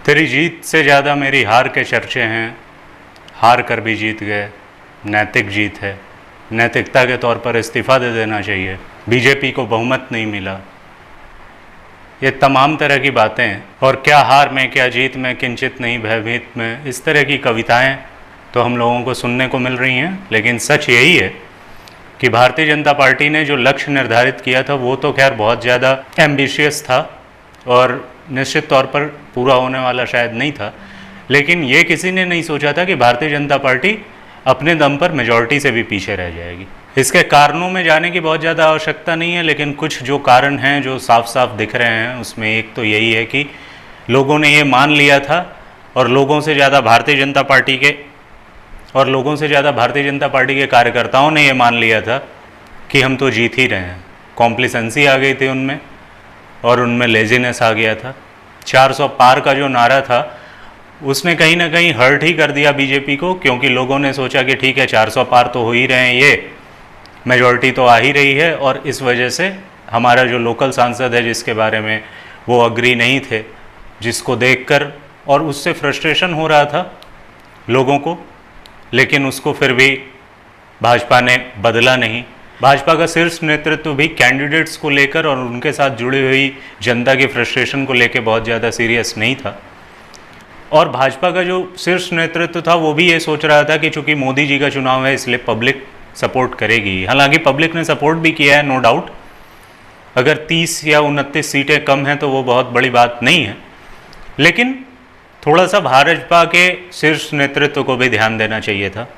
तेरी जीत से ज़्यादा मेरी हार के चर्चे हैं, हार कर भी जीत गए, नैतिक जीत है, नैतिकता के तौर पर इस्तीफ़ा दे देना चाहिए, बीजेपी को बहुमत नहीं मिला। ये तमाम तरह की बातें हैं। और क्या हार में क्या जीत में किंचित नहीं भयभीत में, इस तरह की कविताएं तो हम लोगों को सुनने को मिल रही हैं। लेकिन सच यही है कि भारतीय जनता पार्टी ने जो लक्ष्य निर्धारित किया था वो तो खैर बहुत ज़्यादा एम्बिशियस था और निश्चित तौर पर पूरा होने वाला शायद नहीं था। लेकिन ये किसी ने नहीं सोचा था कि भारतीय जनता पार्टी अपने दम पर मेजॉरिटी से भी पीछे रह जाएगी। इसके कारणों में जाने की बहुत ज़्यादा आवश्यकता नहीं है, लेकिन कुछ जो कारण हैं जो साफ साफ दिख रहे हैं उसमें एक तो यही है कि लोगों ने ये मान लिया था और लोगों से ज़्यादा भारतीय जनता पार्टी के कार्यकर्ताओं ने ये मान लिया था कि हम तो जीत ही रहे हैं। कॉम्प्लिसेंसी आ गई थी उनमें और उनमें लेजीनेस आ गया था। 400 पार का जो नारा था उसने कहीं ना कहीं हर्ट ही कर दिया बीजेपी को, क्योंकि लोगों ने सोचा कि ठीक है 400 पार तो हो ही रहे हैं, ये मेजॉरिटी तो आ ही रही है और इस वजह से हमारा जो लोकल सांसद है जिसके बारे में वो अग्री नहीं थे, जिसको देखकर और उससे फ्रस्ट्रेशन हो रहा था लोगों को, लेकिन उसको फिर भी भाजपा ने बदला नहीं। भाजपा का शीर्ष नेतृत्व भी कैंडिडेट्स को लेकर और उनके साथ जुड़ी हुई जनता की फ्रस्ट्रेशन को लेकर बहुत ज़्यादा सीरियस नहीं था। और भाजपा का जो शीर्ष नेतृत्व था वो भी ये सोच रहा था कि चूंकि मोदी जी का चुनाव है इसलिए पब्लिक सपोर्ट करेगी। हालांकि पब्लिक ने सपोर्ट भी किया है, नो डाउट। अगर 30 या 29 सीटें कम हैं तो वो बहुत बड़ी बात नहीं है, लेकिन थोड़ा सा भाजपा के शीर्ष नेतृत्व को भी ध्यान देना चाहिए था।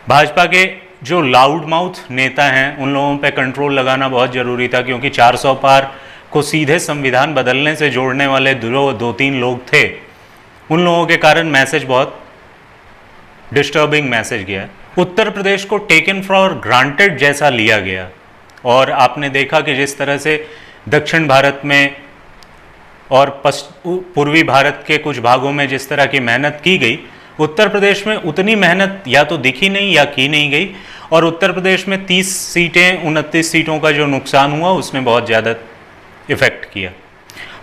भाजपा के जो लाउड माउथ नेता हैं उन लोगों पे कंट्रोल लगाना बहुत ज़रूरी था, क्योंकि 400 पार को सीधे संविधान बदलने से जोड़ने वाले दो तीन लोग थे। उन लोगों के कारण मैसेज बहुत डिस्टर्बिंग मैसेज गया। उत्तर प्रदेश को टेकन फॉर ग्रांटेड जैसा लिया गया और आपने देखा कि जिस तरह से दक्षिण भारत में और पूर्वी भारत के कुछ भागों में जिस तरह की मेहनत की गई, उत्तर प्रदेश में उतनी मेहनत या तो दिखी नहीं या की नहीं गई। और उत्तर प्रदेश में 30 सीटें 29 सीटों का जो नुकसान हुआ उसने बहुत ज़्यादा इफ़ेक्ट किया।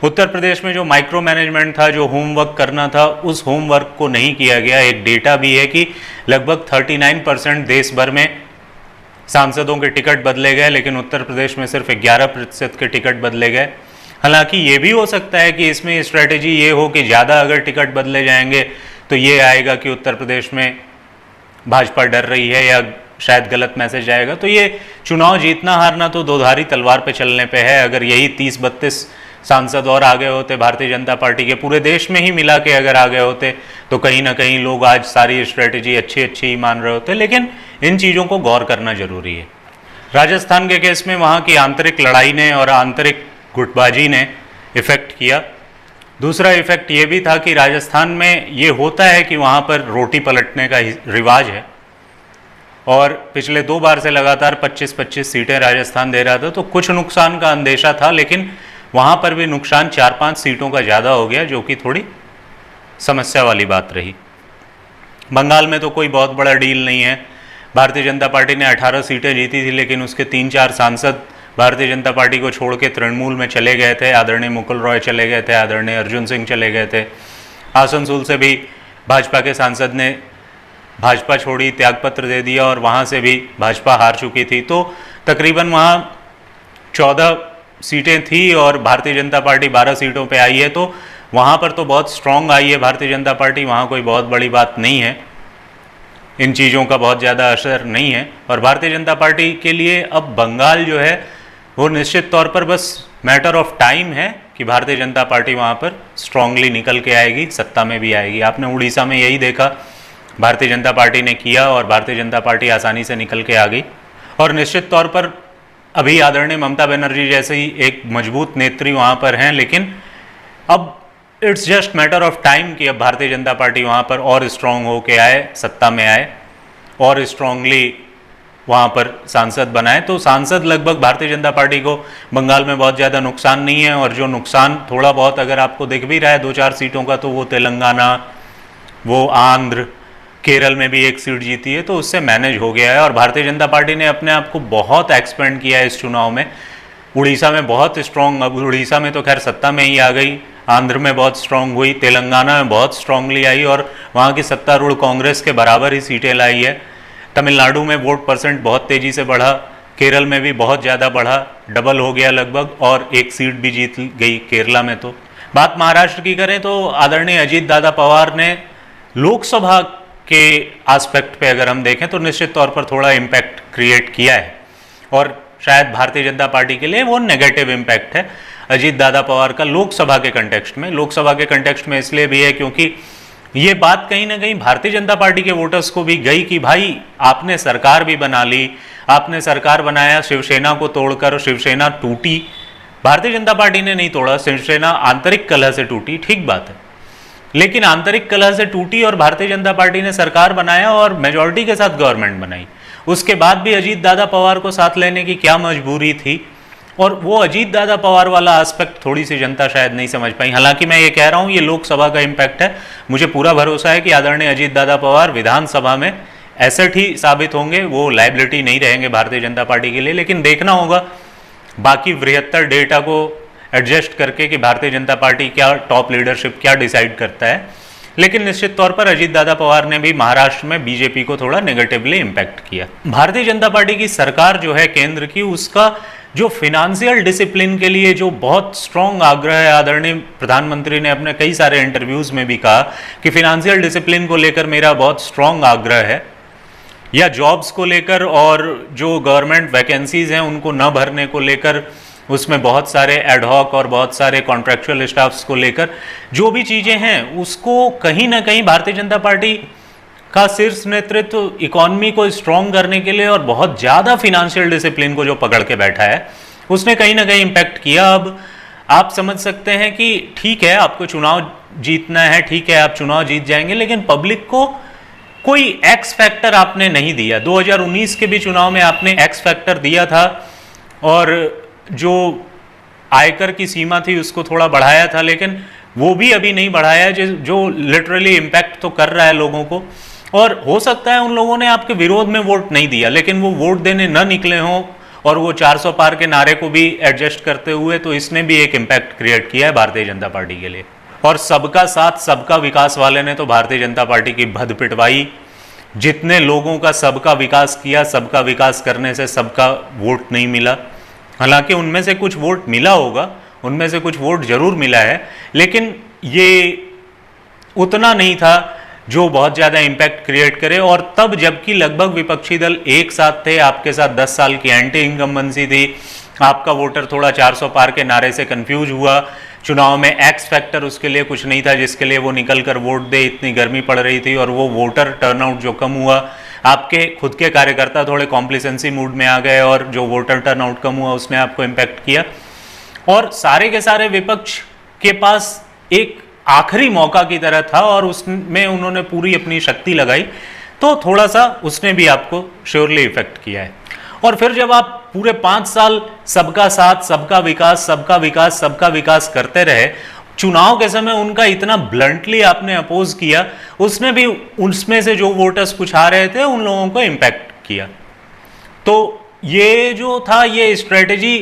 उत्तर प्रदेश में जो माइक्रो मैनेजमेंट था, जो होमवर्क करना था, उस होमवर्क को नहीं किया गया। एक डेटा भी है कि लगभग 39% देश भर में सांसदों के टिकट बदले गए, लेकिन उत्तर प्रदेश में सिर्फ 11% के टिकट बदले गए। हालांकि ये भी हो सकता है कि इसमें स्ट्रेटेजी ये हो कि ज़्यादा अगर टिकट बदले जाएंगे तो ये आएगा कि उत्तर प्रदेश में भाजपा डर रही है या शायद गलत मैसेज आएगा। तो ये चुनाव जीतना हारना तो दोधारी तलवार पे चलने पे है। अगर यही 30-32 सांसद और आगे होते भारतीय जनता पार्टी के, पूरे देश में ही मिला के अगर आगे होते तो कहीं ना कहीं लोग आज सारी स्ट्रेटेजी अच्छी ही मान रहे होते। लेकिन इन चीज़ों को गौर करना जरूरी है। राजस्थान के केस में वहाँ की आंतरिक लड़ाई ने और आंतरिक गुटबाजी ने इफ़ेक्ट किया। दूसरा इफ़ेक्ट ये भी था कि राजस्थान में ये होता है कि वहाँ पर रोटी पलटने का रिवाज है और पिछले 2 बार से लगातार 25-25 सीटें राजस्थान दे रहा था, तो कुछ नुकसान का अंदेशा था, लेकिन वहाँ पर भी नुकसान 4-5 सीटों का ज़्यादा हो गया, जो कि थोड़ी समस्या वाली बात रही। बंगाल में तो कोई बहुत बड़ा डील नहीं है। भारतीय जनता पार्टी ने 18 सीटें जीती थी, लेकिन उसके 3-4 सांसद भारतीय जनता पार्टी को छोड़ के तृणमूल में चले गए थे। आदरणीय मुकुल रॉय चले गए थे, आदरणीय अर्जुन सिंह चले गए थे। आसनसोल से भी भाजपा के सांसद ने भाजपा छोड़ी, त्यागपत्र दे दिया और वहाँ से भी भाजपा हार चुकी थी। तो तकरीबन वहाँ 14 सीटें थी और भारतीय जनता पार्टी 12 सीटों पे आई है, तो वहाँ पर तो बहुत स्ट्रॉन्ग आई है भारतीय जनता पार्टी। वहाँ कोई बहुत बड़ी बात नहीं है, इन चीज़ों का बहुत ज़्यादा असर नहीं है। और भारतीय जनता पार्टी के लिए अब बंगाल जो है वो निश्चित तौर पर बस मैटर ऑफ टाइम है कि भारतीय जनता पार्टी वहाँ पर स्ट्रांगली निकल के आएगी, सत्ता में भी आएगी। आपने उड़ीसा में यही देखा, भारतीय जनता पार्टी ने किया और भारतीय जनता पार्टी आसानी से निकल के आ गई। और निश्चित तौर पर अभी आदरणीय ममता बनर्जी जैसे ही एक मजबूत नेत्री वहाँ पर हैं, लेकिन अब it's just matter of time कि अब भारतीय जनता पार्टी वहाँ पर और स्ट्रॉन्ग होके आए, सत्ता में आए और स्ट्रॉन्गली वहाँ पर सांसद बनाए। तो सांसद लगभग भारतीय जनता पार्टी को बंगाल में बहुत ज़्यादा नुकसान नहीं है। और जो नुकसान थोड़ा बहुत अगर आपको दिख भी रहा है 2-4 सीटों का, तो वो तेलंगाना, वो आंध्र, केरल में भी 1 सीट जीती है, तो उससे मैनेज हो गया है। और भारतीय जनता पार्टी ने अपने आप को बहुत एक्सपेंड किया है इस चुनाव में। उड़ीसा में बहुत स्ट्रॉन्ग, अब उड़ीसा में तो खैर सत्ता में ही आ गई। आंध्र में बहुत स्ट्रांग हुई, तेलंगाना में बहुत स्ट्रांगली आई और वहाँ की सत्तारूढ़ कांग्रेस के बराबर ही सीटें लाई है। तमिलनाडु में वोट परसेंट बहुत तेज़ी से बढ़ा, केरल में भी बहुत ज़्यादा बढ़ा, डबल हो गया लगभग, और एक सीट भी जीत गई केरला में। तो बात महाराष्ट्र की करें तो आदरणीय अजीत दादा पवार ने लोकसभा के एस्पेक्ट पे अगर हम देखें तो निश्चित तौर पर थोड़ा इम्पैक्ट क्रिएट किया है, और शायद भारतीय जनता पार्टी के लिए वो नेगेटिव इम्पैक्ट है अजीत दादा पवार का लोकसभा के कंटेक्स्ट में। लोकसभा के कंटेक्स्ट में इसलिए भी है क्योंकि ये बात कहीं ना कहीं भारतीय जनता पार्टी के वोटर्स को भी गई कि भाई आपने सरकार भी बना ली, आपने सरकार बनाया शिवसेना को तोड़कर, शिवसेना टूटी, भारतीय जनता पार्टी ने नहीं तोड़ा, शिवसेना आंतरिक कलह से टूटी, ठीक बात है, लेकिन आंतरिक कलह से टूटी और भारतीय जनता पार्टी ने सरकार बनाया और मेजॉरिटी के साथ गवर्नमेंट बनाई। उसके बाद भी अजीत दादा पवार को साथ लेने की क्या मजबूरी थी, और वो अजीत दादा पवार वाला एस्पेक्ट थोड़ी सी जनता शायद नहीं समझ पाई। हालांकि मैं ये कह रहा हूँ ये लोकसभा का इम्पैक्ट है, मुझे पूरा भरोसा है कि आदरणीय अजीत दादा पवार विधानसभा में एसेट ही साबित होंगे, वो लाइबिलिटी नहीं रहेंगे भारतीय जनता पार्टी के लिए। लेकिन देखना होगा बाकी बृहत्तर डेटा को एडजस्ट करके कि भारतीय जनता पार्टी क्या, टॉप लीडरशिप क्या डिसाइड करता है। लेकिन निश्चित तौर पर अजीत दादा पवार ने भी महाराष्ट्र में बीजेपी को थोड़ा नेगेटिवली इम्पैक्ट किया। भारतीय जनता पार्टी की सरकार जो है केंद्र की, उसका जो फिनेंशियल डिसिप्लिन के लिए जो बहुत स्ट्रॉन्ग आग्रह है, आदरणीय प्रधानमंत्री ने अपने कई सारे इंटरव्यूज में भी कहा कि फिनेंशियल डिसिप्लिन को लेकर मेरा बहुत स्ट्रॉन्ग आग्रह है, या जॉब्स को लेकर और जो गवर्नमेंट वैकेंसीज हैं उनको न भरने को लेकर, उसमें बहुत सारे एडहॉक और बहुत सारे कॉन्ट्रैक्चुअल स्टाफ्स को लेकर जो भी चीज़ें हैं, उसको कहीं ना कहीं भारतीय जनता पार्टी का शीर्ष नेतृत्व इकोनॉमी को स्ट्रॉन्ग करने के लिए और बहुत ज़्यादा फिनेंशियल डिसिप्लिन को जो पकड़ के बैठा है, उसने कहीं ना कहीं इम्पैक्ट किया। अब आप समझ सकते हैं कि ठीक है आपको चुनाव जीतना है, ठीक है आप चुनाव जीत जाएंगे, लेकिन पब्लिक को कोई एक्स फैक्टर आपने नहीं दिया। 2019 के भी चुनाव में आपने एक्स फैक्टर दिया था और जो आयकर की सीमा थी उसको थोड़ा बढ़ाया था, लेकिन वो भी अभी नहीं बढ़ाया जो लिटरली इम्पैक्ट तो कर रहा है लोगों को। और हो सकता है उन लोगों ने आपके विरोध में वोट नहीं दिया, लेकिन वो वोट देने न निकले हों और वो 400 पार के नारे को भी एडजस्ट करते हुए, तो इसने भी एक इम्पैक्ट क्रिएट किया है भारतीय जनता पार्टी के लिए। और सबका साथ सबका विकास वाले ने तो भारतीय जनता पार्टी की भद पिटवाई। जितने लोगों का सबका विकास किया, सबका विकास करने से सबका वोट नहीं मिला। हालांकि उनमें से कुछ वोट मिला होगा, उनमें से कुछ वोट जरूर मिला है, लेकिन ये उतना नहीं था जो बहुत ज़्यादा इम्पैक्ट क्रिएट करे। और तब जबकि लगभग विपक्षी दल एक साथ थे, आपके साथ 10 साल की एंटी इनकम्बेंसी थी, आपका वोटर थोड़ा 400 पार के नारे से कंफ्यूज हुआ। चुनाव में एक्स फैक्टर उसके लिए कुछ नहीं था जिसके लिए वो निकल कर वोट दे, इतनी गर्मी पड़ रही थी और वो वोटर टर्नआउट जो कम हुआ, आपके खुद के कार्यकर्ता थोड़े कॉम्प्लिसेंसी मूड में आ गए और जो वोटर टर्नआउट कम हुआ उसने आपको इम्पैक्ट किया। और सारे के सारे विपक्ष के पास एक आखिरी मौका की तरह था और उसमें उन्होंने पूरी अपनी शक्ति लगाई, तो थोड़ा सा उसने भी आपको श्योरली इफेक्ट किया है। और फिर जब आप पूरे 5 साल सबका साथ सबका विकास सबका विकास सबका विकास करते रहे, चुनाव के समय उनका इतना ब्लंटली आपने अपोज किया, उसने भी उसमें से जो वोटर्स कुछ आ रहे थे उन लोगों को इम्पैक्ट किया। तो ये जो था, ये स्ट्रेटेजी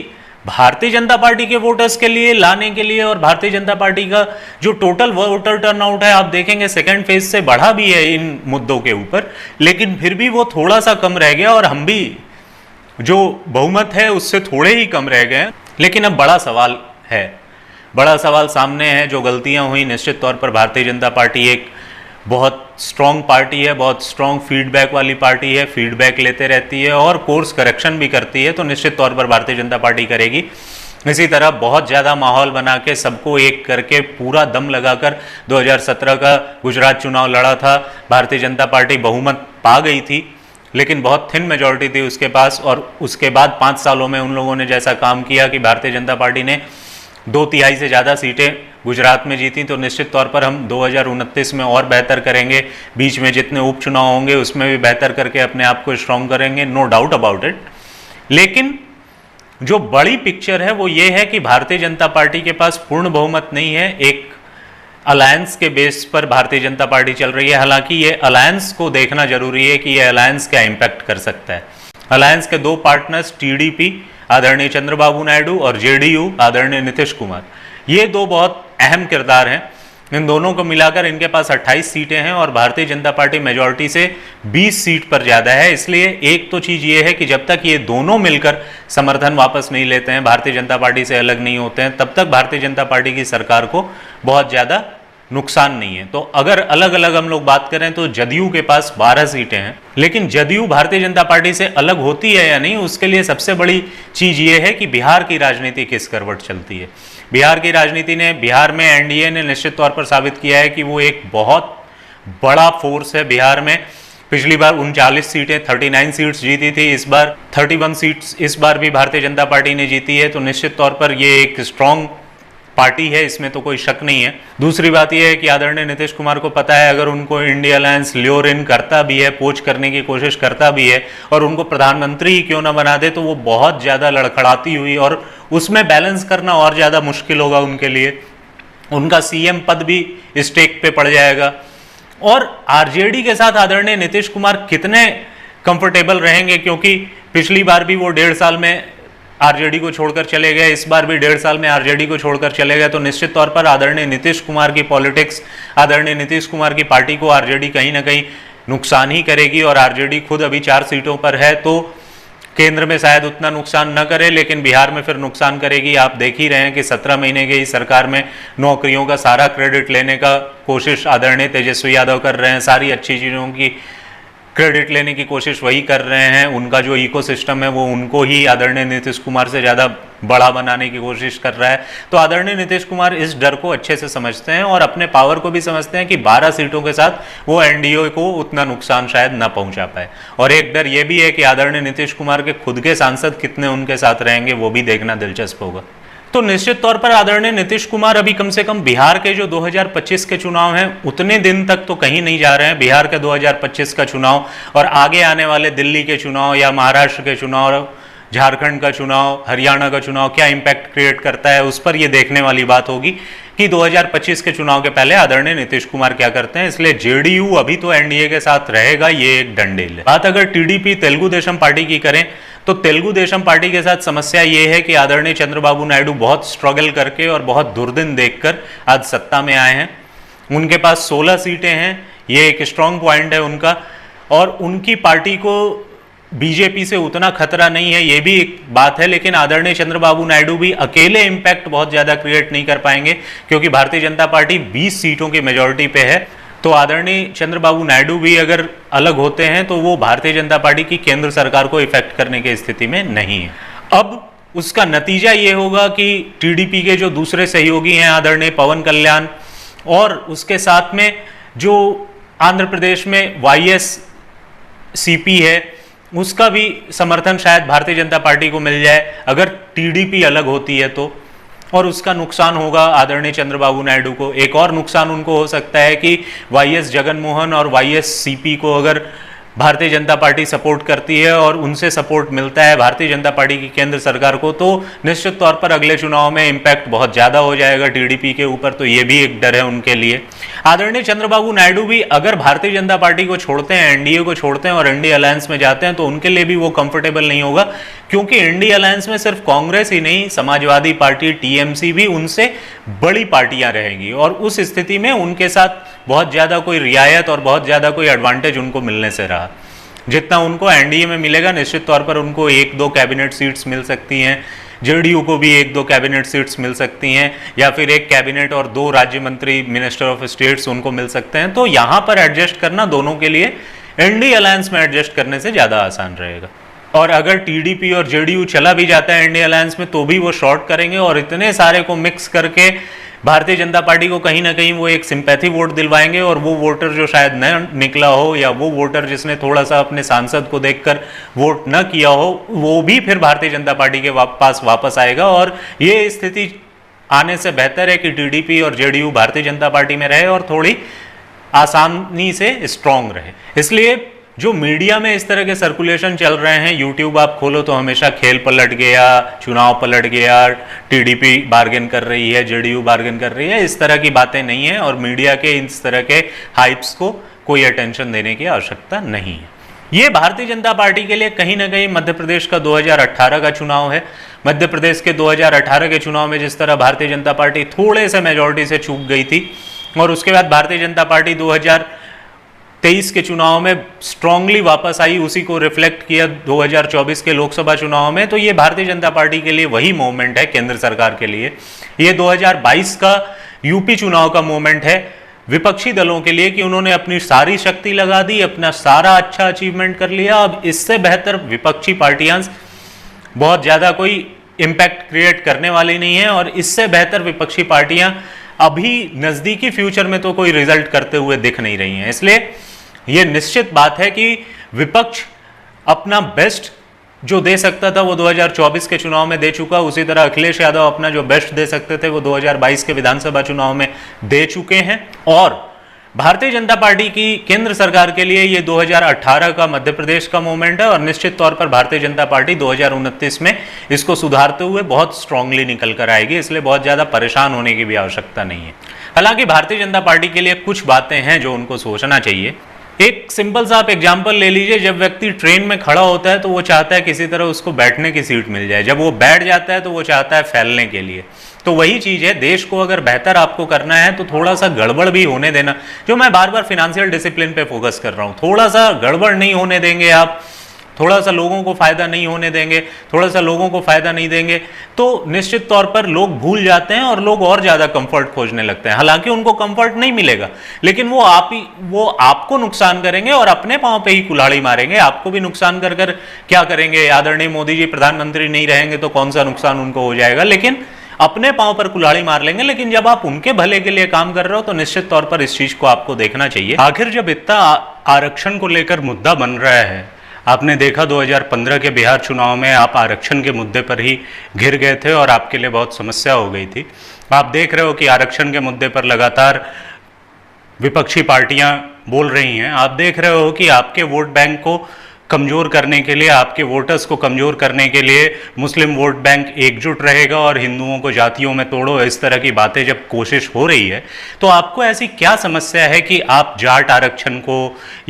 भारतीय जनता पार्टी के वोटर्स के लिए लाने के लिए, और भारतीय जनता पार्टी का जो टोटल वोटर टर्नआउट है आप देखेंगे सेकेंड फेज से बढ़ा भी है इन मुद्दों के ऊपर, लेकिन फिर भी वो थोड़ा सा कम रह गया और हम भी जो बहुमत है उससे थोड़े ही कम रह गए। लेकिन अब बड़ा सवाल है, बड़ा सवाल सामने है। जो गलतियां हुई, निश्चित तौर पर भारतीय जनता पार्टी एक बहुत स्ट्रॉन्ग पार्टी है, बहुत स्ट्रॉन्ग फीडबैक वाली पार्टी है, फीडबैक लेते रहती है और कोर्स करेक्शन भी करती है, तो निश्चित तौर पर भारतीय जनता पार्टी करेगी। इसी तरह बहुत ज़्यादा माहौल बना के सबको एक करके पूरा दम लगाकर 2017 का गुजरात चुनाव लड़ा था। भारतीय जनता पार्टी बहुमत पा गई थी, लेकिन बहुत थिन मेजॉरिटी थी उसके पास, और उसके बाद 5 सालों में उन लोगों ने जैसा काम किया कि भारतीय जनता पार्टी ने 2/3 से ज़्यादा सीटें गुजरात में जीती, तो निश्चित तौर पर हम 2029 में और बेहतर करेंगे। बीच में जितने उपचुनाव होंगे उसमें भी बेहतर करके अपने आप को स्ट्रॉन्ग करेंगे, नो डाउट अबाउट इट। लेकिन जो बड़ी पिक्चर है वो ये है कि भारतीय जनता पार्टी के पास पूर्ण बहुमत नहीं है, एक अलायंस के बेस पर भारतीय जनता पार्टी चल रही है। हालांकि ये अलायंस को देखना जरूरी है कि ये अलायंस क्या इम्पैक्ट कर सकता है। अलायंस के 2 पार्टनर्स टीडीपी आदरणीय चंद्रबाबू नायडू और जेडीयू आदरणीय नीतीश कुमार, ये 2 बहुत अहम किरदार हैं। इन दोनों को मिलाकर इनके पास 28 सीटें हैं और भारतीय जनता पार्टी मेजॉरिटी से 20 सीट पर ज़्यादा है। इसलिए एक तो चीज़ ये है कि जब तक ये दोनों मिलकर समर्थन वापस नहीं लेते हैं, भारतीय जनता पार्टी से अलग नहीं होते हैं, तब तक भारतीय जनता पार्टी की सरकार को बहुत ज़्यादा नुकसान नहीं है। तो अगर अलग अलग हम लोग बात करें तो जदयू के पास 12 सीटें हैं, लेकिन जदयू भारतीय जनता पार्टी से अलग होती है या नहीं, उसके लिए सबसे बड़ी चीज़ ये है कि बिहार की राजनीति किस करवट चलती है। बिहार की राजनीति ने, बिहार में एनडीए ने निश्चित तौर पर साबित किया है कि वो एक बहुत बड़ा फोर्स है। बिहार में पिछली बार 39 सीटें 39 सीट्स जीती थी, इस बार 31 सीट्स इस बार भी भारतीय जनता पार्टी ने जीती है। तो निश्चित तौर पर ये एक स्ट्रॉन्ग पार्टी है, इसमें तो कोई शक नहीं है। दूसरी बात यह है कि आदरणीय नीतीश कुमार को पता है अगर उनको इंडिया अलायंस ल्योर इन करता भी है, पोच करने की कोशिश करता भी है और उनको प्रधानमंत्री ही क्यों ना बना दे, तो वो बहुत ज़्यादा लड़खड़ाती हुई और उसमें बैलेंस करना और ज़्यादा मुश्किल होगा उनके लिए। उनका सीएम पद भी स्टेक पे पड़ जाएगा। और आरजेडी के साथ आदरणीय नीतीश कुमार कितने कंफर्टेबल रहेंगे, क्योंकि पिछली बार भी वो 1.5 साल में आरजेडी को छोड़कर चले गए, इस बार भी 1.5 साल में आरजेडी को छोड़कर चले गए। तो निश्चित तौर पर आदरणीय नीतीश कुमार की पॉलिटिक्स, आदरणीय नीतीश कुमार की पार्टी को आरजेडी कहीं ना कहीं नुकसान ही करेगी। और आरजेडी खुद अभी 4 सीटों पर है, तो केंद्र में शायद उतना नुकसान न करे, लेकिन बिहार में फिर नुकसान करेगी। आप देख ही रहे हैं कि 17 महीने की सरकार में नौकरियों का सारा क्रेडिट लेने का कोशिश आदरणीय तेजस्वी यादव कर रहे हैं, सारी अच्छी चीज़ों की क्रेडिट लेने की कोशिश वही कर रहे हैं। उनका जो इकोसिस्टम है वो उनको ही आदरणीय नीतीश कुमार से ज़्यादा बड़ा बनाने की कोशिश कर रहा है। तो आदरणीय नीतीश कुमार इस डर को अच्छे से समझते हैं और अपने पावर को भी समझते हैं कि 12 सीटों के साथ वो एनडीए को उतना नुकसान शायद न पहुंचा पाए। और एक डर ये भी है कि आदरणीय नीतीश कुमार के खुद के सांसद कितने उनके साथ रहेंगे, वो भी देखना दिलचस्प होगा। तो निश्चित तौर पर आदरणीय नीतीश कुमार अभी कम से कम बिहार के जो 2025 के चुनाव हैं उतने दिन तक तो कहीं नहीं जा रहे हैं। बिहार के 2025 का चुनाव और आगे आने वाले दिल्ली के चुनाव या महाराष्ट्र के चुनाव, झारखंड का चुनाव, हरियाणा का चुनाव क्या इंपैक्ट क्रिएट करता है, उस पर यह देखने वाली बात होगी कि 2025 के चुनाव के पहले आदरणीय नीतीश कुमार क्या करते हैं। इसलिए जेडीयू अभी तो एनडीए के साथ रहेगा, ये एक डंडेल है। बात अगर टीडीपी तेलुगु देशम पार्टी की करें तो तेलुगु देशम पार्टी के साथ समस्या ये है कि आदरणीय चंद्रबाबू नायडू बहुत स्ट्रगल करके और बहुत दुर्दिन देखकर आज सत्ता में आए हैं। उनके पास 16 सीटें हैं, ये एक स्ट्रॉन्ग पॉइंट है उनका। और उनकी पार्टी को बीजेपी से उतना खतरा नहीं है, ये भी एक बात है। लेकिन आदरणीय चंद्रबाबू नायडू भी अकेले इंपैक्ट बहुत ज़्यादा क्रिएट नहीं कर पाएंगे, क्योंकि भारतीय जनता पार्टी 20 सीटों की मेजॉरिटी पे है। तो आदरणीय चंद्रबाबू नायडू भी अगर अलग होते हैं तो वो भारतीय जनता पार्टी की केंद्र सरकार को इफेक्ट करने की स्थिति में नहीं है। अब उसका नतीजा ये होगा कि टीडीपी के जो दूसरे सहयोगी हैं आदरणीय पवन कल्याण, और उसके साथ में जो आंध्र प्रदेश में वाईएससीपी है, उसका भी समर्थन शायद भारतीय जनता पार्टी को मिल जाए अगर टीडीपी अलग होती है तो। और उसका नुकसान होगा आदरणीय चंद्रबाबू नायडू को। एक और नुकसान उनको हो सकता है कि वाईएस जगनमोहन और वाईएससीपी को अगर भारतीय जनता पार्टी सपोर्ट करती है और उनसे सपोर्ट मिलता है भारतीय जनता पार्टी की केंद्र सरकार को, तो निश्चित तौर पर अगले चुनाव में इंपैक्ट बहुत ज़्यादा हो जाएगा टीडीपी के ऊपर। तो ये भी एक डर है उनके लिए। आदरणीय चंद्रबाबू नायडू भी अगर भारतीय जनता पार्टी को छोड़ते हैं, एनडीए को छोड़ते हैं और इंडी अलायंस में जाते हैं, तो उनके लिए भी वो कंफर्टेबल नहीं होगा, क्योंकि इंडी अलायंस में सिर्फ कांग्रेस ही नहीं, समाजवादी पार्टी, टीएमसी भी उनसे बड़ी पार्टियां रहेंगी। और उस स्थिति में उनके साथ बहुत ज़्यादा कोई रियायत और बहुत ज़्यादा कोई एडवांटेज उनको मिलने से रहा। जितना उनको एनडीए में मिलेगा, निश्चित तौर पर उनको 1-2 कैबिनेट सीट्स मिल सकती हैं, जेडीयू को भी 1-2 कैबिनेट सीट्स मिल सकती हैं, या फिर 1 कैबिनेट और 2 राज्य मंत्री, मिनिस्टर ऑफ स्टेट्स उनको मिल सकते हैं। तो यहाँ पर एडजस्ट करना दोनों के लिए इंडी अलायंस में एडजस्ट करने से ज़्यादा आसान रहेगा। और अगर टीडीपी और जेडीयू चला भी जाता है इंडी अलायंस में, तो भी वो शॉर्ट करेंगे और इतने सारे को मिक्स करके भारतीय जनता पार्टी को कहीं ना कहीं वो एक सिंपैथी वोट दिलवाएंगे। और वो वोटर जो शायद न निकला हो, या वो वोटर जिसने थोड़ा सा अपने सांसद को देखकर वोट न किया हो, वो भी फिर भारतीय जनता पार्टी के पास वापस आएगा। और ये स्थिति आने से बेहतर है कि टीडीपी और जेडीयू भारतीय जनता पार्टी में रहे और थोड़ी आसानी से स्ट्रांग रहे। इसलिए जो मीडिया में इस तरह के सर्कुलेशन चल रहे हैं, यूट्यूब आप खोलो तो हमेशा खेल पलट गया, चुनाव पलट गया, टीडीपी बार्गेन कर रही है, जेडीयू बार्गेन कर रही है, इस तरह की बातें नहीं है। और मीडिया के इस तरह के हाइप्स को कोई अटेंशन देने की आवश्यकता नहीं है। ये भारतीय जनता पार्टी के लिए कहीं ना कहीं मध्य प्रदेश का 2018 का चुनाव है। मध्य प्रदेश के 2018 के चुनाव में जिस तरह भारतीय जनता पार्टी थोड़े से मेजॉरिटी से चूक गई थी और उसके बाद भारतीय जनता पार्टी 2023 के चुनाव में स्ट्रांगली वापस आई, उसी को रिफ्लेक्ट किया 2024 के लोकसभा चुनाव में। तो ये भारतीय जनता पार्टी के लिए वही मूवमेंट है, केंद्र सरकार के लिए ये 2022 का यूपी चुनाव का मूवमेंट है विपक्षी दलों के लिए, कि उन्होंने अपनी सारी शक्ति लगा दी, अपना सारा अच्छा अचीवमेंट कर लिया। अब इससे बेहतर विपक्षी पार्टियां बहुत ज़्यादा कोई इम्पैक्ट क्रिएट करने वाली नहीं है और इससे बेहतर विपक्षी पार्टियां अभी नज़दीकी फ्यूचर में तो कोई रिजल्ट करते हुए दिख नहीं रही हैं। इसलिए ये निश्चित बात है कि विपक्ष अपना बेस्ट जो दे सकता था वो 2024 के चुनाव में दे चुका, उसी तरह अखिलेश यादव अपना जो बेस्ट दे सकते थे वो 2022 के विधानसभा चुनाव में दे चुके हैं। और भारतीय जनता पार्टी की केंद्र सरकार के लिए ये 2018 का मध्य प्रदेश का मूवमेंट है और निश्चित तौर पर भारतीय जनता पार्टी 2029 में इसको सुधारते हुए बहुत स्ट्रांगली निकल कर आएगी, इसलिए बहुत ज़्यादा परेशान होने की भी आवश्यकता नहीं है। हालांकि भारतीय जनता पार्टी के लिए कुछ बातें हैं जो उनको सोचना चाहिए। एक सिंपल सा आप एग्जाम्पल ले लीजिए, जब व्यक्ति ट्रेन में खड़ा होता है तो वो चाहता है किसी तरह उसको बैठने की सीट मिल जाए, जब वो बैठ जाता है तो वो चाहता है फैलने के लिए। तो वही चीज़ है, देश को अगर बेहतर आपको करना है तो थोड़ा सा गड़बड़ भी होने देना, जो मैं बार बार फिनेंशियल डिसिप्लिन पे फोकस कर रहा हूँ, थोड़ा सा गड़बड़ नहीं होने देंगे आप, थोड़ा सा लोगों को फायदा नहीं होने देंगे, थोड़ा सा लोगों को फायदा नहीं देंगे तो निश्चित तौर पर लोग भूल जाते हैं और लोग और ज्यादा कंफर्ट खोजने लगते हैं। हालांकि उनको कंफर्ट नहीं मिलेगा, लेकिन वो आपको नुकसान करेंगे और अपने पांव पे ही कुल्हाड़ी मारेंगे। आपको भी नुकसान कर कर क्या करेंगे, आदरणीय मोदी जी प्रधानमंत्री नहीं रहेंगे तो कौन सा नुकसान उनको हो जाएगा, लेकिन अपने पांव पर कुल्हाड़ी मार लेंगे। लेकिन जब आप उनके भले के लिए काम कर रहे हो तो निश्चित तौर पर इस चीज को आपको देखना चाहिए। आखिर जब इतना आरक्षण को लेकर मुद्दा बन रहा है, आपने देखा 2015 के बिहार चुनाव में आप आरक्षण के मुद्दे पर ही घिर गए थे और आपके लिए बहुत समस्या हो गई थी। आप देख रहे हो कि आरक्षण के मुद्दे पर लगातार विपक्षी पार्टियां बोल रही हैं। आप देख रहे हो कि आपके वोट बैंक को कमज़ोर करने के लिए, आपके वोटर्स को कमज़ोर करने के लिए मुस्लिम वोट बैंक एकजुट रहेगा और हिंदुओं को जातियों में तोड़ो, इस तरह की बातें जब कोशिश हो रही है तो आपको ऐसी क्या समस्या है कि आप जाट आरक्षण को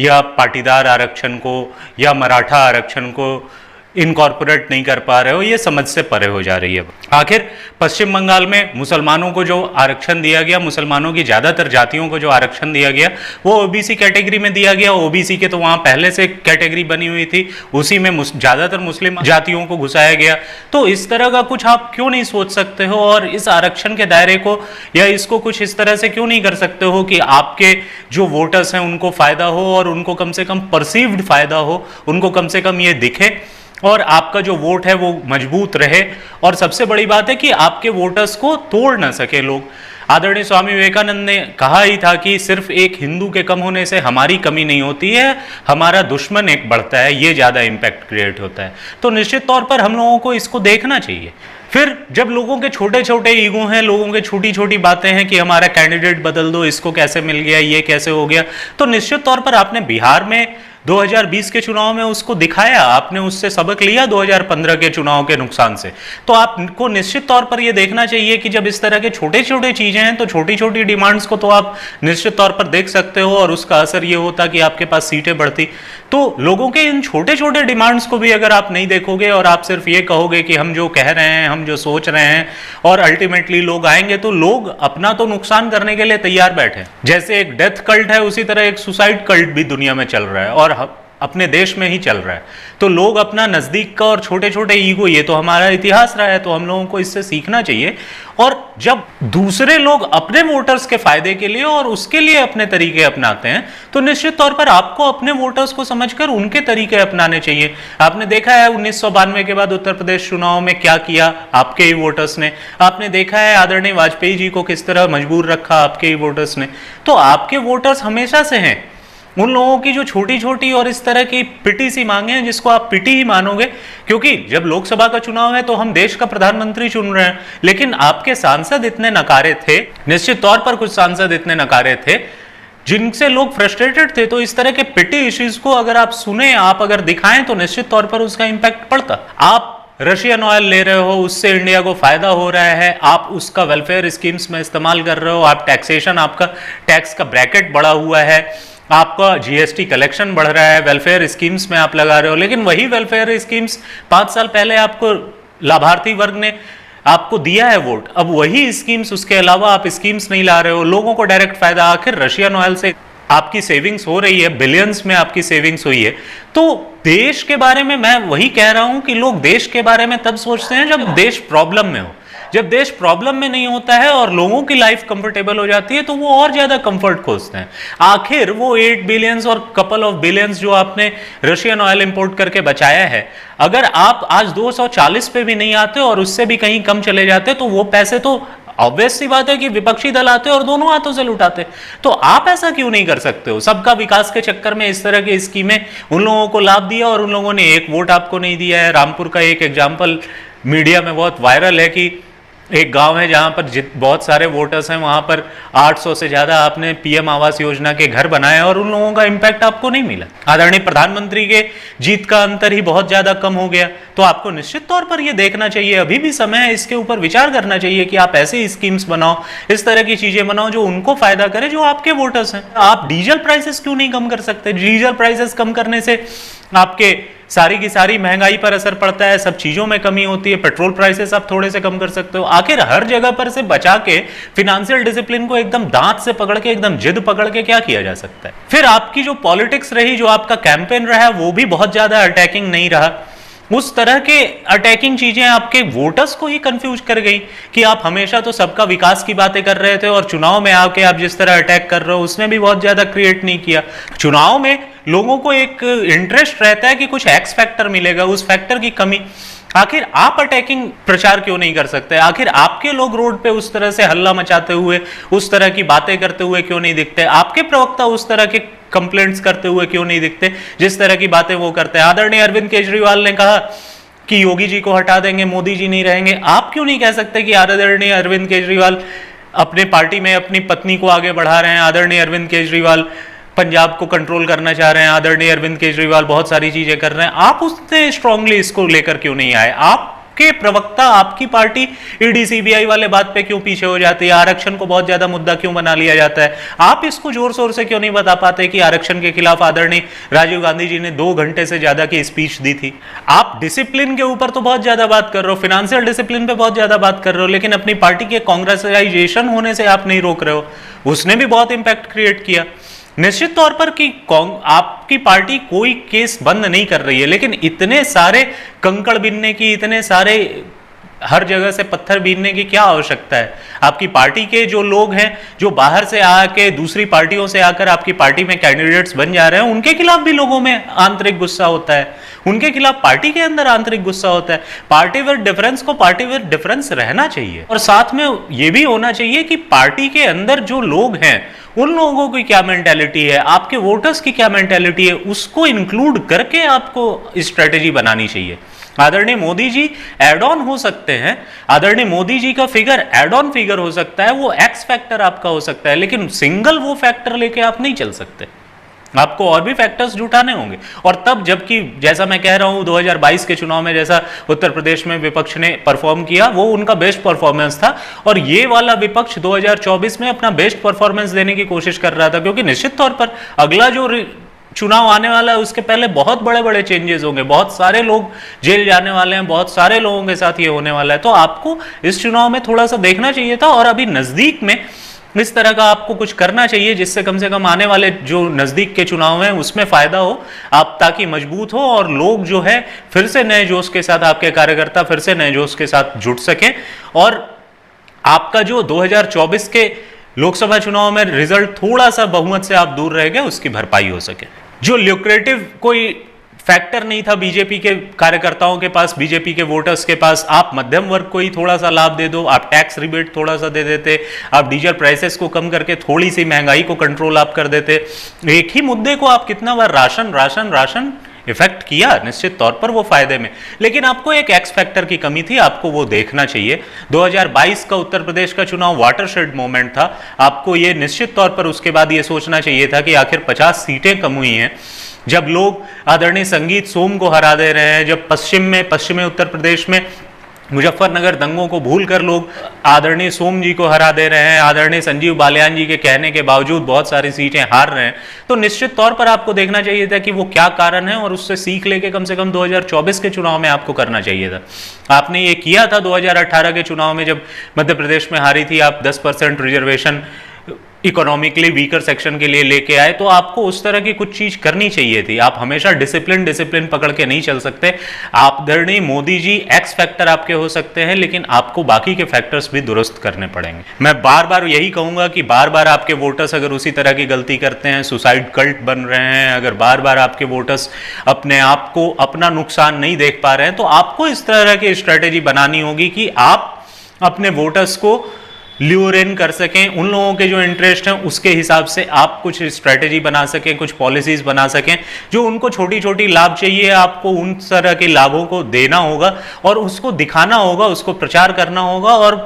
या पाटीदार आरक्षण को या मराठा आरक्षण को इनकॉर्पोरेट नहीं कर पा रहे हो? ये समझ से परे हो जा रही है। आखिर पश्चिम बंगाल में मुसलमानों को जो आरक्षण दिया गया, मुसलमानों की ज़्यादातर जातियों को जो आरक्षण दिया गया वो ओबीसी कैटेगरी में दिया गया। ओबीसी के तो वहाँ पहले से कैटेगरी बनी हुई थी, उसी में ज़्यादातर मुस्लिम जातियों को घुसाया गया। तो इस तरह का कुछ आप क्यों नहीं सोच सकते हो और इस आरक्षण के दायरे को या इसको कुछ इस तरह से क्यों नहीं कर सकते हो कि आपके जो वोटर्स हैं उनको फ़ायदा हो और उनको कम से कम परसीव्ड फ़ायदा हो, उनको कम से कम ये दिखे और आपका जो वोट है वो मजबूत रहे। और सबसे बड़ी बात है कि आपके वोटर्स को तोड़ ना सके लोग। आदरणीय स्वामी विवेकानंद ने कहा ही था कि सिर्फ एक हिंदू के कम होने से हमारी कमी नहीं होती है, हमारा दुश्मन एक बढ़ता है, ये ज़्यादा इम्पैक्ट क्रिएट होता है। तो निश्चित तौर पर हम लोगों को इसको देखना चाहिए। फिर जब लोगों के छोटे छोटे ईगो हैं, लोगों के छोटी छोटी बातें हैं कि हमारा कैंडिडेट बदल दो, इसको कैसे मिल गया, ये कैसे हो गया, तो निश्चित तौर पर आपने बिहार में 2020 के चुनाव में उसको दिखाया, आपने उससे सबक लिया 2015 के चुनाव के नुकसान से। तो आपको निश्चित तौर पर यह देखना चाहिए कि जब इस तरह के छोटे छोटे चीजें हैं तो छोटी छोटी डिमांड्स को तो आप निश्चित तौर पर देख सकते हो और उसका असर ये होता कि आपके पास सीटें बढ़ती। तो लोगों के इन छोटे छोटे डिमांड्स को भी अगर आप नहीं देखोगे और आप सिर्फ ये कहोगे कि हम जो कह रहे हैं, हम जो सोच रहे हैं और अल्टीमेटली लोग आएंगे, तो लोग अपना तो नुकसान करने के लिए तैयार बैठे। जैसे एक डेथ कल्ट है उसी तरह एक सुसाइड कल्ट भी दुनिया में चल रहा है और अपने देश में ही चल रहा है। तो लोग अपना नजदीक का और छोटे छोटे ईगो, ये तो हमारा इतिहास रहा है, तो हम लोगों को इससे सीखना चाहिए। और जब दूसरे लोग अपने वोटर्स के फायदे के लिए और उसके लिए अपने तरीके अपनाते हैं तो निश्चित तौर पर आपको अपने वोटर्स को समझकर उनके तरीके अपनाने चाहिए। आपने देखा है 1992 के बाद उत्तर प्रदेश चुनाव में क्या किया आपके ही वोटर्स ने। आपने देखा है आदरणीय वाजपेयी जी को किस तरह मजबूर रखा आपके ही वोटर्स ने। तो आपके वोटर्स हमेशा से हैं उन लोगों की जो छोटी छोटी और इस तरह की पिटी सी मांगे हैं जिसको आप पिटी ही मानोगे, क्योंकि जब लोकसभा का चुनाव है तो हम देश का प्रधानमंत्री चुन रहे हैं, लेकिन आपके सांसद इतने नकारे थे, निश्चित तौर पर कुछ सांसद इतने नकारे थे जिनसे लोग फ्रस्ट्रेटेड थे। तो इस तरह के पिटी इश्यूज को अगर आप सुने, आप अगर दिखाएं तो निश्चित तौर पर उसका इंपैक्ट पड़ता। आप रशियन ऑयल ले रहे हो, उससे इंडिया को फायदा हो रहा है, आप उसका वेलफेयर स्कीम्स में इस्तेमाल कर रहे हो, आप टैक्सेशन, आपका टैक्स का ब्रैकेट बढ़ा हुआ है, आपका जीएसटी कलेक्शन बढ़ रहा है, वेलफेयर स्कीम्स में आप लगा रहे हो, लेकिन वही वेलफेयर स्कीम्स 5 साल पहले आपको लाभार्थी वर्ग ने आपको दिया है वोट, अब वही स्कीम्स, उसके अलावा आप स्कीम्स नहीं ला रहे हो, लोगों को डायरेक्ट फायदा। आखिर रशियन ऑयल से आपकी सेविंग्स हो रही है, बिलियंस में आपकी सेविंग्स हुई है। तो देश के बारे में मैं वही कह रहा हूं कि लोग देश के बारे में तब सोचते हैं जब देश प्रॉब्लम में हो। जब देश प्रॉब्लम में नहीं होता है और लोगों की लाइफ कंफर्टेबल हो जाती है तो वो और ज्यादा कंफर्ट खोजते हैं। आखिर वो 8 बिलियंस और कपल ऑफ बिलियंस जो आपने रशियन ऑयल इंपोर्ट करके बचाया है, अगर आप आज 240 पे भी नहीं आते और उससे भी कहीं कम चले जाते तो वो पैसे तो ऑब्वियस सी बात है कि विपक्षी दल आते और दोनों हाथों से लुटाते। तो आप ऐसा क्यों नहीं कर सकते हो? सबका विकास के चक्कर में इस तरह की स्कीमें उन लोगों को लाभ दिया और उन लोगों ने एक वोट आपको नहीं दिया है। रामपुर का एक एग्जाम्पल मीडिया में बहुत वायरल है कि एक गांव है जहां पर बहुत सारे वोटर्स हैं, वहां पर 800 से ज्यादा आपने पीएम आवास योजना के घर बनाए और उन लोगों का इंपैक्ट आपको नहीं मिला। आदरणीय प्रधानमंत्री के जीत का अंतर ही बहुत ज्यादा कम हो गया। तो आपको निश्चित तौर पर यह देखना चाहिए, अभी भी समय है, इसके ऊपर विचार करना चाहिए कि आप ऐसे स्कीम्स बनाओ, इस तरह की चीजें बनाओ जो उनको फायदा करे, जो आपके वोटर्स हैं। आप डीजल प्राइसेस क्यों नहीं कम कर सकते? डीजल प्राइसेस कम करने से आपके सारी की सारी महंगाई पर असर पड़ता है, सब चीजों में कमी होती है। पेट्रोल प्राइसेस आप थोड़े से कम कर सकते हो। आखिर हर जगह पर से बचा के फिनेंशियल डिसिप्लिन को एकदम दांत से पकड़ के, एकदम जिद पकड़ के क्या किया जा सकता है? फिर आपकी जो पॉलिटिक्स रही, जो आपका कैंपेन रहा, वो भी बहुत ज्यादा अटैकिंग नहीं रहा। उस तरह के अटैकिंग चीजें आपके वोटर्स को ही कंफ्यूज कर गई कि आप हमेशा तो सबका विकास की बातें कर रहे थे और चुनाव में आके आप जिस तरह अटैक कर रहे हो उसने भी बहुत ज्यादा क्रिएट नहीं किया। चुनाव में लोगों को एक इंटरेस्ट रहता है कि कुछ एक्स फैक्टर मिलेगा, उस फैक्टर की कमी। आखिर आप अटैकिंग प्रचार क्यों नहीं कर सकते? आखिर आपके लोग रोड पे उस तरह से हल्ला मचाते हुए, उस तरह की बातें करते हुए क्यों नहीं दिखते? आपके प्रवक्ता उस तरह के कंप्लेंट्स करते हुए क्यों नहीं दिखते जिस तरह की बातें वो करते हैं? आदरणीय अरविंद केजरीवाल ने कहा कि योगी जी को हटा देंगे, मोदी जी नहीं रहेंगे। आप क्यों नहीं कह सकते कि आदरणीय अरविंद केजरीवाल अपने पार्टी में अपनी पत्नी को आगे बढ़ा रहे हैं, आदरणीय अरविंद केजरीवाल पंजाब को कंट्रोल करना चाह रहे हैं, आदरणीय अरविंद केजरीवाल बहुत सारी चीजें कर रहे हैं? आप उससे स्ट्रांगली इसको लेकर क्यों नहीं आए? आपके प्रवक्ता, आपकी पार्टी ईडी सीबीआई वाले बात पे क्यों पीछे हो जाती है? आरक्षण को बहुत ज्यादा मुद्दा क्यों बना लिया जाता है? आप इसको जोर शोर से क्यों नहीं बता पाते कि आरक्षण के खिलाफ आदरणीय राजीव गांधी जी ने 2 घंटे से ज्यादा की स्पीच दी थी? आप डिसिप्लिन के ऊपर तो बहुत ज्यादा बात कर रहे हो, फिनेंशियल डिसिप्लिन पे बहुत ज्यादा बात कर रहे हो, लेकिन अपनी पार्टी के कांग्रेसाइजेशन होने से आप नहीं रोक रहे हो। उसने भी बहुत इंपैक्ट क्रिएट किया। निश्चित तौर पर कि आपकी पार्टी कोई केस बंद नहीं कर रही है, लेकिन इतने सारे कंकड़ बीनने की, इतने सारे हर जगह से पत्थर बीनने की क्या आवश्यकता है? आपकी पार्टी के जो लोग हैं, जो बाहर से आके दूसरी पार्टियों से आकर आपकी पार्टी में कैंडिडेट्स बन जा रहे हैं, उनके खिलाफ भी लोगों में आंतरिक गुस्सा होता है, उनके खिलाफ पार्टी के अंदर आंतरिक गुस्सा होता है। पार्टी विद डिफरेंस को पार्टी विद डिफरेंस रहना चाहिए और साथ में यह भी होना चाहिए कि पार्टी के अंदर जो लोग हैं उन लोगों की क्या मेंटालिटी है, आपके वोटर्स की क्या मेंटालिटी है, उसको इंक्लूड करके आपको स्ट्रेटेजी बनानी चाहिए। आदरणीय मोदी जी एड ऑन हो सकते हैं, आदरणीय मोदी जी का फिगर एड ऑन फिगर हो सकता है, वो एक्स फैक्टर आपका हो सकता है, लेकिन सिंगल वो फैक्टर लेके आप नहीं चल सकते। आपको और भी फैक्टर्स जुटाने होंगे। और तब जबकि जैसा मैं कह रहा हूं 2022 के चुनाव में जैसा उत्तर प्रदेश में विपक्ष ने परफॉर्म किया, वो उनका बेस्ट परफॉर्मेंस था, और ये वाला विपक्ष 2024 में अपना बेस्ट परफॉर्मेंस देने की कोशिश कर रहा था, क्योंकि निश्चित तौर पर अगला जो चुनाव आने वाला है उसके पहले बहुत बड़े बड़े चेंजेस होंगे, बहुत सारे लोग जेल जाने वाले हैं, बहुत सारे लोगों के साथ ये होने वाला है। तो आपको इस चुनाव में थोड़ा सा देखना चाहिए था, और अभी नजदीक में इस तरह का आपको कुछ करना चाहिए जिससे कम से कम आने वाले जो नजदीक के चुनाव हैं उसमें फायदा हो, आप ताकि मजबूत हो और लोग जो है फिर से नए जोश के साथ, आपके कार्यकर्ता फिर से नए जोश के साथ जुट सके, और आपका जो 2024 के लोकसभा चुनाव में रिजल्ट थोड़ा सा बहुमत से आप दूर रह गए, उसकी भरपाई हो सके। जो ल्यूक्रेटिव कोई फैक्टर नहीं था बीजेपी के कार्यकर्ताओं के पास, बीजेपी के वोटर्स के पास, आप मध्यम वर्ग को ही थोड़ा सा लाभ दे दो, आप टैक्स रिबेट थोड़ा सा दे देते, आप डीजल प्राइसेस को कम करके थोड़ी सी महंगाई को कंट्रोल आप कर देते। एक ही मुद्दे को आप कितना बार राशन राशन राशन इफेक्ट किया, निश्चित तौर पर वो फायदे में, लेकिन आपको एक एक्स फैक्टर की कमी थी, आपको वो देखना चाहिए। 2022 का उत्तर प्रदेश का चुनाव वाटरशेड मोमेंट था, आपको ये निश्चित तौर पर उसके बाद ये सोचना चाहिए था कि आखिर 50 सीटें कम हुई हैं, जब लोग आदरणीय संगीत सोम को हरा दे रहे हैं, जब पश्चिमी उत्तर प्रदेश में मुजफ्फरनगर दंगों को भूलकर लोग आदरणीय सोम जी को हरा दे रहे हैं, आदरणीय संजीव बालियान जी के कहने के बावजूद बहुत सारी सीटें हार रहे हैं। तो निश्चित तौर पर आपको देखना चाहिए था कि वो क्या कारण है और उससे सीख लेके कम से कम 2024 के चुनाव में आपको करना चाहिए था। आपने ये किया था 2018 के चुनाव में, जब मध्य प्रदेश में हारी थी, आप 10% रिजर्वेशन इकोनॉमिकली वीकर सेक्शन के लिए लेके आए, तो आपको उस तरह की कुछ चीज करनी चाहिए थी। आप हमेशा डिसिप्लिन पकड़ के नहीं चल सकते। आप आदरणीय मोदी जी एक्स फैक्टर आपके हो सकते हैं, लेकिन आपको बाकी के फैक्टर्स भी दुरुस्त करने पड़ेंगे। मैं बार बार यही कहूंगा कि बार बार आपके वोटर्स अगर उसी तरह की गलती करते हैं, सुसाइड कल्ट बन रहे हैं, अगर बार बार आपके वोटर्स अपने आप को अपना नुकसान नहीं देख पा रहे हैं, तो आपको इस तरह की स्ट्रेटेजी बनानी होगी कि आप अपने वोटर्स को ल्यूर इन कर सकें, उन लोगों के जो इंटरेस्ट हैं उसके हिसाब से आप कुछ स्ट्रेटेजी बना सकें, कुछ पॉलिसीज बना सकें। जो उनको छोटी छोटी लाभ चाहिए, आपको उन तरह के लाभों को देना होगा और उसको दिखाना होगा, उसको प्रचार करना होगा और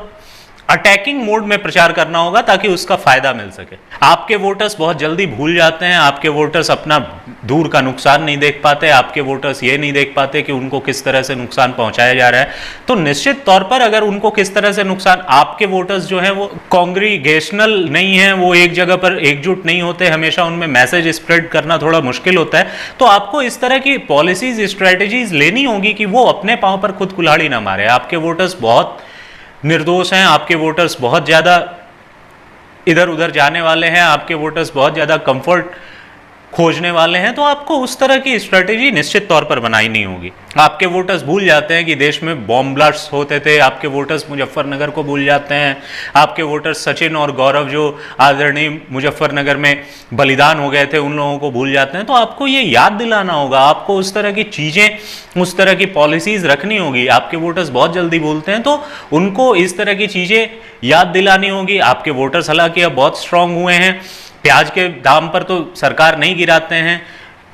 अटैकिंग मोड में प्रचार करना होगा ताकि उसका फायदा मिल सके। आपके वोटर्स बहुत जल्दी भूल जाते हैं, आपके वोटर्स अपना दूर का नुकसान नहीं देख पाते, आपके वोटर्स ये नहीं देख पाते कि उनको किस तरह से नुकसान पहुंचाया जा रहा है। तो निश्चित तौर पर अगर उनको किस तरह से नुकसान, आपके वोटर्स जो है वो कांग्रीगेशनल नहीं है, वो एक जगह पर एकजुट नहीं होते, हमेशा उनमें मैसेज स्प्रेड करना थोड़ा मुश्किल होता है। तो आपको इस तरह की पॉलिसीज स्ट्रेटेजीज लेनी होगी कि वो अपने पांव पर खुद कुल्हाड़ी ना मारे। आपके वोटर्स बहुत निर्दोष हैं, आपके वोटर्स बहुत ज़्यादा इधर उधर जाने वाले हैं, आपके वोटर्स बहुत ज़्यादा कंफर्ट खोजने वाले हैं। तो आपको उस तरह की स्ट्रेटेजी निश्चित तौर पर बनाई नहीं होगी। आपके वोटर्स भूल जाते हैं कि देश में बॉम्ब ब्लास्ट होते थे, आपके वोटर्स मुजफ्फरनगर को भूल जाते हैं, आपके वोटर्स सचिन और गौरव जो आदरणीय मुजफ्फरनगर में बलिदान हो गए थे उन लोगों को भूल जाते हैं। तो आपको ये याद दिलाना होगा, आपको उस तरह की चीज़ें, उस तरह की पॉलिसीज रखनी होगी। आपके वोटर्स बहुत जल्दी भूलते हैं, तो उनको इस तरह की चीज़ें याद दिलानी होगी। आपके वोटर्स हालांकि अब बहुत स्ट्रांग हुए हैं, प्याज के दाम पर तो सरकार नहीं गिराते हैं,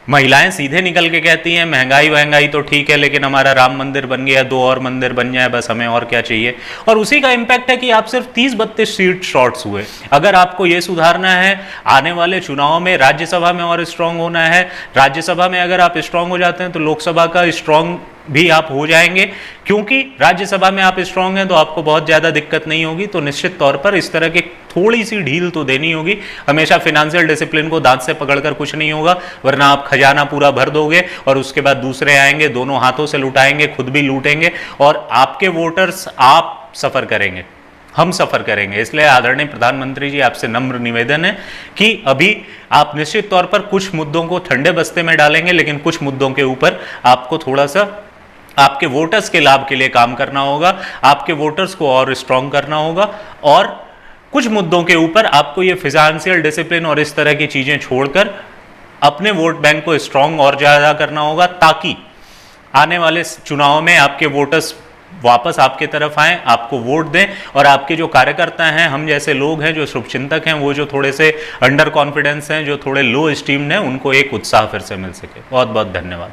महिलाएं सीधे निकल के कहती हैं महंगाई तो ठीक है, लेकिन हमारा राम मंदिर बन गया, 2 और मंदिर बन जाए, बस हमें और क्या चाहिए। और उसी का इम्पैक्ट है कि आप सिर्फ 30-32 सीट शॉर्ट्स हुए। अगर आपको ये सुधारना है, आने वाले चुनाव में राज्यसभा में और स्ट्रांग होना है, राज्यसभा में अगर आप स्ट्रांग हो जाते हैं तो लोकसभा का स्ट्रांग भी आप हो जाएंगे, क्योंकि राज्यसभा में आप स्ट्रांग हैं तो आपको बहुत ज़्यादा दिक्कत नहीं होगी। तो निश्चित तौर पर इस तरह की थोड़ी सी ढील तो देनी होगी। हमेशा फिनेंशियल डिसिप्लिन को दांत से पकड़कर कुछ नहीं होगा, वरना आप खजाना पूरा भर दोगे और उसके बाद दूसरे आएंगे, दोनों हाथों से लुटाएंगे, खुद भी लूटेंगे और आपके वोटर्स, आप सफ़र करेंगे, हम सफ़र करेंगे। इसलिए आदरणीय प्रधानमंत्री जी, आपसे नम्र निवेदन है कि अभी आप निश्चित तौर पर कुछ मुद्दों को ठंडे बस्ते में डालेंगे, लेकिन कुछ मुद्दों के ऊपर आपको थोड़ा सा आपके वोटर्स के लाभ के लिए काम करना होगा, आपके वोटर्स को और स्ट्रांग करना होगा और कुछ मुद्दों के ऊपर आपको ये फिनेंशियल डिसिप्लिन और इस तरह की चीज़ें छोड़कर अपने वोट बैंक को स्ट्रांग और ज़्यादा करना होगा, ताकि आने वाले चुनाव में आपके वोटर्स वापस आपके तरफ आएं, आपको वोट दें और आपके जो कार्यकर्ता हैं, हम जैसे लोग हैं जो शुभचिंतक हैं, वो जो थोड़े से अंडर कॉन्फिडेंस हैं, जो थोड़े लो स्टीम्ड हैं, उनको एक उत्साह फिर से मिल सके। बहुत बहुत धन्यवाद।